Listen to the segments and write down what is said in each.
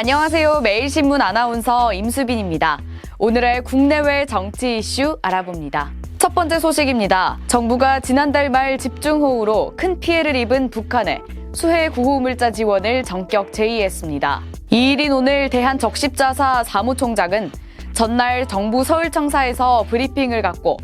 안녕하세요. 매일신문 아나운서 임수빈입니다. 오늘의 국내외 정치 이슈 알아봅니다. 첫 번째 소식입니다. 정부가 지난달 말 집중호우로 큰 피해를 입은 북한에 수해 구호물자 지원을 전격 제의했습니다. 2일인 오늘 대한적십자사 사무총장은 전날 정부 서울청사에서 브리핑을 갖고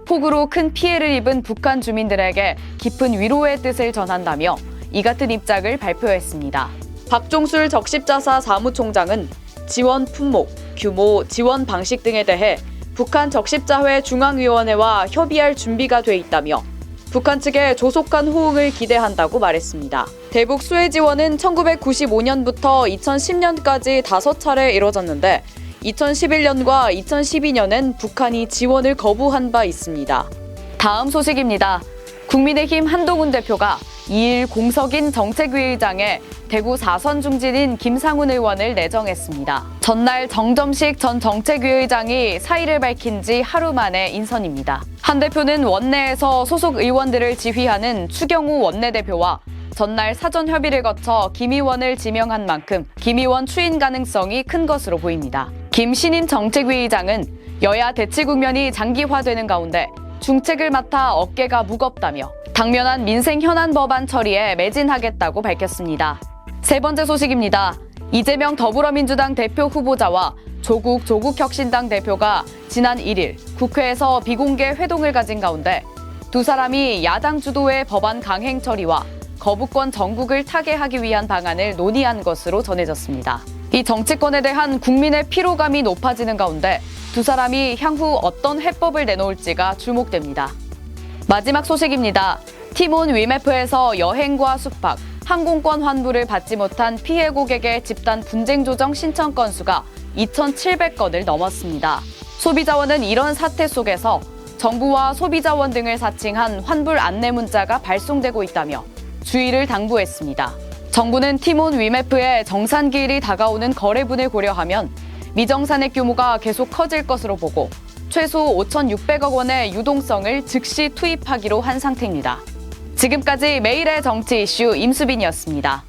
폭우로 큰 피해를 입은 북한 주민들에게 깊은 위로의 뜻을 전한다며 이 같은 입장을 발표했습니다. 박종술 적십자사 사무총장은 지원 품목, 규모, 지원 방식 등에 대해 북한 적십자회 중앙위원회와 협의할 준비가 돼 있다며 북한 측에 조속한 호응을 기대한다고 말했습니다. 대북 수해 지원은 1995년부터 2010년까지 5차례 이뤄졌는데 2011년과 2012년엔 북한이 지원을 거부한 바 있습니다. 다음 소식입니다. 국민의힘 한동훈 대표가 2일 공석인 정책위의장에 대구 4선 중진인 김상훈 의원을 내정했습니다. 전날 정점식 전 정책위의장이 사의를 밝힌 지 하루 만에 인선입니다. 한 대표는 원내에서 소속 의원들을 지휘하는 추경호 원내대표와 전날 사전 협의를 거쳐 김 의원을 지명한 만큼 김 의원 추인 가능성이 큰 것으로 보입니다. 김신인 정책위의장은 여야 대치 국면이 장기화되는 가운데 중책을 맡아 어깨가 무겁다며 당면한 민생 현안 법안 처리에 매진하겠다고 밝혔습니다. 세 번째 소식입니다. 이재명 더불어민주당 대표 후보자와 조국 혁신당 대표가 지난 1일 국회에서 비공개 회동을 가진 가운데 두 사람이 야당 주도의 법안 강행 처리와 거부권 전국을 타개하기 위한 방안을 논의한 것으로 전해졌습니다. 이 정치권에 대한 국민의 피로감이 높아지는 가운데 두 사람이 향후 어떤 해법을 내놓을지가 주목됩니다. 마지막 소식입니다. 티몬 위메프에서 여행과 숙박, 항공권 환불을 받지 못한 피해 고객의 집단 분쟁 조정 신청 건수가 2,700건을 넘었습니다. 소비자원은 이런 사태 속에서 정부와 소비자원 등을 사칭한 환불 안내 문자가 발송되고 있다며 주의를 당부했습니다. 정부는 티몬 위메프의 정산기일이 다가오는 거래분을 고려하면 미정산액 규모가 계속 커질 것으로 보고 최소 5,600억 원의 유동성을 즉시 투입하기로 한 상태입니다. 지금까지 매일의 정치 이슈 임수빈이었습니다.